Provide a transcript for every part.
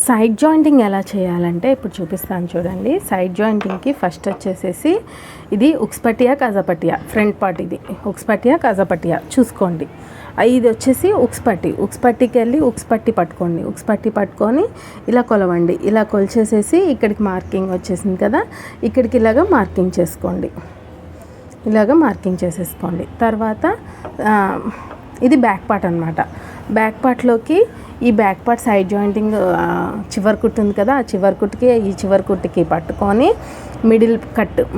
Side jointing ఎలా చేయాలంటే ఇప్పుడు చూపిస్తాను చూడండి. సైడ్ జాయింటింగ్కి ఫస్ట్ వచ్చేసేసి ఇది ఉక్స్ పట్టియా కాజా పట్టియా, ఫ్రంట్ పార్ట్ ఇది ఉక్స్ పట్టియా కాజా పట్టియా చూసుకోండి. ఇది వచ్చేసి ఉక్స్ పట్టికి వెళ్ళి ఉక్స్ పట్టి పట్టుకోండి. ఉక్స్ పట్టి పట్టుకొని ఇలా కొలవండి. ఇలా కొలిచేసేసి ఇక్కడికి మార్కింగ్ వచ్చేసింది కదా, ఇక్కడికి ఇలాగ మార్కింగ్ చేసుకోండి. ఇలాగ మార్కింగ్ చేసేసుకోండి. తర్వాత ఇది బ్యాక్ పార్ట్ అనమాట. బ్యాక్ పార్ట్లోకి ఈ బ్యాక్ పార్ట్ సైడ్ జాయింటింగ్ చివరి కుట్టు ఉంది కదా, ఆ చివరి కుట్టుకి ఈ చివరి కుట్టుకి పట్టుకొని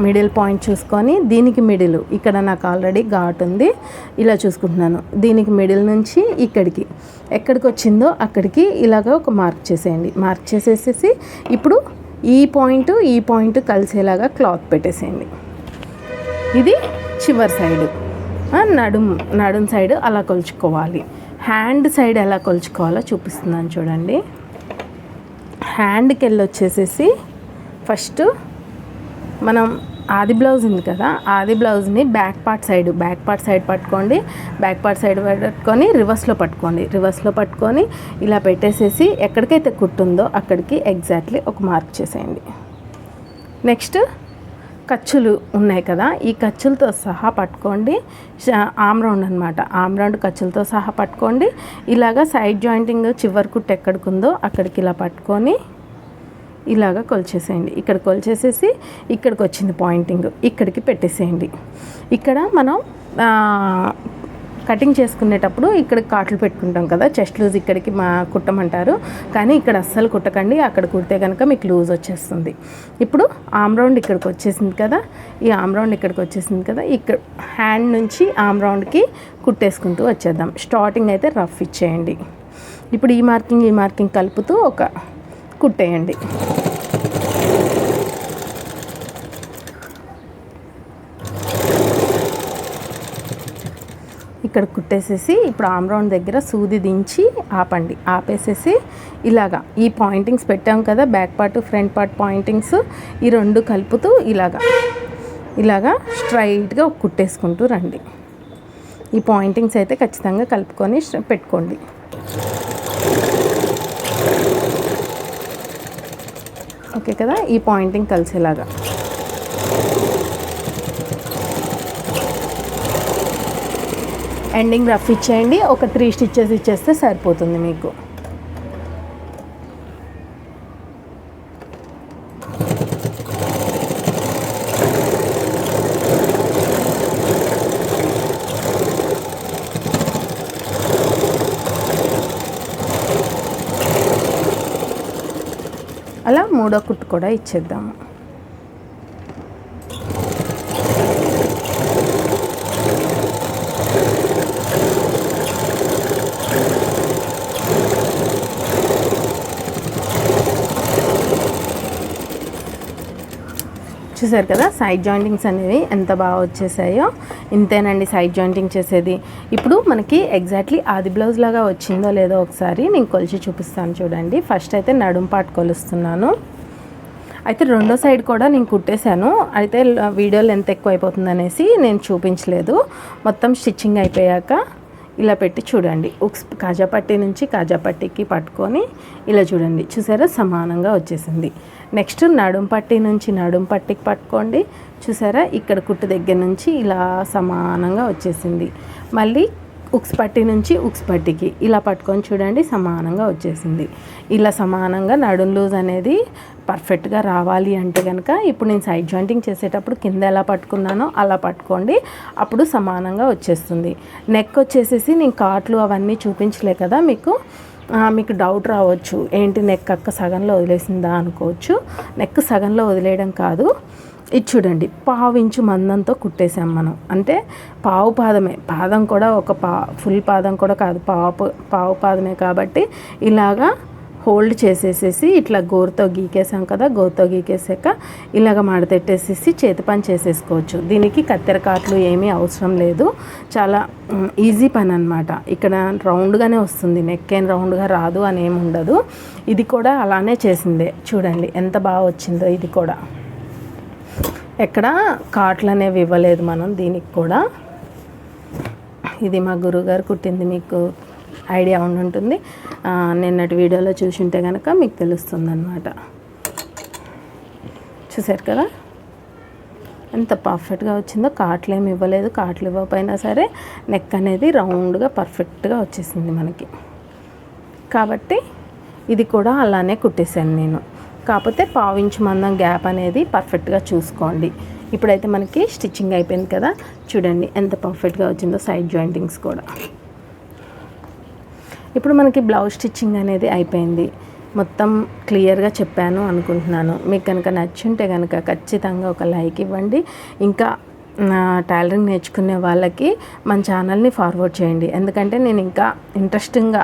మిడిల్ పాయింట్ చూసుకొని దీనికి మిడిల్ ఇక్కడ నాకు ఆల్రెడీ ఘాట్ ఉంది, ఇలా చూసుకుంటున్నాను. దీనికి మిడిల్ నుంచి ఎక్కడికి వచ్చిందో అక్కడికి ఇలాగ ఒక మార్క్ చేసేయండి. మార్క్ చేసేసేసి ఇప్పుడు ఈ పాయింట్ కలిసేలాగా క్లాత్ పెట్టేసేయండి. ఇది చివరి సైడు, నడుం సైడ్ అలా కొలుచుకోవాలి. హ్యాండ్ సైడ్ ఎలా కొలుచుకోవాలో చూపిస్తున్నాను చూడండి. హ్యాండ్కి వెళ్ళి వచ్చేసేసి ఫస్ట్ మనం ఆది బ్లౌజ్ ఉంది కదా, ఆది బ్లౌజ్ని బ్యాక్ పార్ట్ సైడ్ పట్టుకోండి. బ్యాక్ పార్ట్ సైడ్ పట్టుకొని రివర్స్లో పట్టుకొని ఇలా పెట్టేసేసి ఎక్కడికైతే కుట్టుందో అక్కడికి ఎగ్జాక్ట్లీ ఒక మార్క్ చేసేయండి. నెక్స్ట్ ఖర్చులు ఉన్నాయి కదా, ఈ ఖర్చులతో సహా పట్టుకోండి. ఆమ్ రౌండ్ అనమాట, ఆమ్ రౌండ్ ఖర్చులతో సహా పట్టుకోండి. ఇలాగా సైడ్ జాయింటింగ్ చివరి కుట్టు ఎక్కడికి అక్కడికి ఇలా పట్టుకొని ఇలాగ కొలిచేసేయండి. ఇక్కడ కొలిచేసేసి ఇక్కడికి వచ్చింది పాయింటింగ్, ఇక్కడికి పెట్టేసేయండి. ఇక్కడ మనం కటింగ్ చేసుకునేటప్పుడు ఇక్కడ కాట్లు పెట్టుకుంటాం కదా, చెస్ట్ లూజ్ ఇక్కడికి కుట్టమంటారు, కానీ ఇక్కడ అస్సలు కుట్టకండి. అక్కడ కుడితే కనుక మీకు లూజ్ వచ్చేస్తుంది. ఇప్పుడు ఆమ్ రౌండ్ ఇక్కడికి వచ్చేసింది కదా, ఈ ఆమ్ రౌండ్ ఇక్కడికి వచ్చేసింది కదా, ఇక్కడ హ్యాండ్ నుంచి ఆమ్ రౌండ్కి కుట్టేసుకుంటూ వచ్చేద్దాం. స్టార్టింగ్ అయితే రఫ్ ఇచ్చేయండి. ఇప్పుడు ఈ మార్కింగ్ కలుపుతూ ఒక కుట్టేయండి. ఇక్కడ కుట్టేసేసి ఇప్పుడు ఆమ్ రౌండ్ దగ్గర సూది దించి ఆపేసేసి ఇలాగా ఈ పాయింటింగ్స్ పెట్టాం కదా, back part front part pointings, ఈ రెండు కలుపుతూ ఇలాగా స్ట్రైట్గా కుట్టేసుకుంటూ రండి. ఈ పాయింటింగ్స్ అయితే ఖచ్చితంగా కలుపుకొని పెట్టుకోండి. ఓకే కదా, ఈ పాయింటింగ్ కలిసేలాగా ఎండింగ్ రఫ్ ఇచ్చేయండి. ఒక 3 స్టిచెస్ ఇచ్చేస్తే సరిపోతుంది మీకు. అలా 3వ కుట్టు కూడా ఇచ్చేద్దాము. చూసారు కదా సైడ్ జాయింటింగ్స్ అనేవి ఎంత బాగా వచ్చేసాయో. ఇంతేనండి సైడ్ జాయింటింగ్ చేసేది. ఇప్పుడు మనకి ఎగ్జాక్ట్లీ ఆది బ్లౌజ్ లాగా వచ్చిందో లేదో ఒకసారి నేను కొలిచి చూపిస్తాను చూడండి. ఫస్ట్ అయితే నడుం పార్ట్ కొలుస్తున్నాను. అయితే రెండో సైడ్ కూడా నేను కుట్టేశాను. అయితే వీడియోలో ఎంత ఎక్కువ అయిపోతుంది అనేసి నేను చూపించలేదు. మొత్తం స్టిచ్చింగ్ అయిపోయాక ఇలా పెట్టి చూడండి. కాజా పట్టీ నుంచి కాజా పట్టీకి పట్టుకొని ఇలా చూడండి. చూసారా సమానంగా వచ్చేసింది. నెక్స్ట్ నడుం పట్టీ నుంచి నడుం పట్టీకి పట్టుకోండి. చూసారా ఇక్కడ కుట్టు దగ్గర నుంచి ఇలా సమానంగా వచ్చేసింది. మళ్ళీ ఉక్స్ పట్టీ నుంచి ఉక్స్ పట్టీకి ఇలా పట్టుకొని చూడండి సమానంగా వచ్చేసింది. ఇలా సమానంగా నడుం లూజ్ అనేది పర్ఫెక్ట్గా రావాలి అంటే కనుక ఇప్పుడు నేను సైడ్ జాయింటింగ్ చేసేటప్పుడు కింద ఎలా పట్టుకున్నానో అలా పట్టుకోండి, అప్పుడు సమానంగా వచ్చేస్తుంది. నెక్ వచ్చేసేసి నేను కాట్లు అవన్నీ చూపించలే కదా మీకు డౌట్ రావచ్చు, ఏంటి నెక్ అక్క సగంలో వదిలేసిందా అనుకోవచ్చు. నెక్ సగంలో వదిలేయడం కాదు, ఇది చూడండి 1/2 ఇంచు మందంతో కుట్టేసాం మనం. అంటే పాదం కూడా ఫుల్ పాదం కూడా కాదు, పావు పాదమే కాబట్టి ఇలాగా హోల్డ్ చేసేసేసి ఇట్లా గోరుతో గీకేసాం కదా, గోరుతో గీకేసాక ఇలాగ మడతెట్టేసేసి చేతి పని చేసేసుకోవచ్చు. దీనికి కత్తెర కాట్లు ఏమీ అవసరం లేదు, చాలా ఈజీ పని అనమాట. ఇక్కడ రౌండ్గానే వస్తుంది, నెక్ ఏం రౌండ్గా రాదు అని ఏమి ఉండదు. ఇది కూడా అలానే చేసిందే చూడండి ఎంత బాగా వచ్చిందో. ఇది కూడా ఎక్కడ కాట్లు అనేవి ఇవ్వలేదు మనం దీనికి కూడా. ఇది మా గురువుగారు కుట్టింది, మీకు ఐడియా ఉంటుంది. నిన్నటి వీడియోలో చూసింటే కనుక మీకు తెలుస్తుంది అన్నమాట. చూసారు కదా ఎంత పర్ఫెక్ట్గా వచ్చిందో. కాట్లు ఏమి ఇవ్వలేదు, కాట్లు ఇవ్వకపోయినా సరే నెక్ అనేది రౌండ్గా పర్ఫెక్ట్గా వచ్చేసింది మనకి. కాబట్టి ఇది కూడా అలానే కుట్టేశాను నేను. కాకపోతే పావించు మందం గ్యాప్ అనేది పర్ఫెక్ట్గా చూసుకోండి. ఇప్పుడైతే మనకి స్టిచ్చింగ్ అయిపోయింది కదా, చూడండి ఎంత పర్ఫెక్ట్గా వచ్చిందో సైడ్ జాయింటింగ్స్ కూడా. ఇప్పుడు మనకి బ్లౌజ్ స్టిచ్చింగ్ అనేది అయిపోయింది. మొత్తం క్లియర్గా చెప్పాను అనుకుంటున్నాను. మీకు కనుక నచ్చుంటే కనుక ఖచ్చితంగా ఒక లైక్ ఇవ్వండి. ఇంకా టైలరింగ్ నేర్చుకునే వాళ్ళకి మన ఛానల్ని ఫార్వర్డ్ చేయండి. ఎందుకంటే నేను ఇంకా ఇంట్రెస్టింగ్గా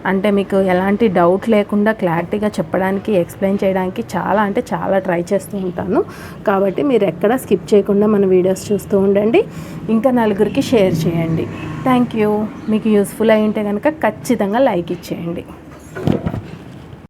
అంటే మీకు ఎలాంటి డౌట్ లేకుండా క్లారిటీగా చెప్పడానికి, ఎక్స్ప్లెయిన్ చేయడానికి చాలా ట్రై చేస్తూ ఉంటాను. కాబట్టి మీరు ఎక్కడ స్కిప్ చేయకుండా మన వీడియోస్ చూస్తూ ఉండండి. ఇంకా నలుగురికి షేర్ చేయండి. Thank you. మీకు యూస్ఫుల్ అయి ఉంటే కనుక ఖచ్చితంగా లైక్ ఇచ్చేయండి.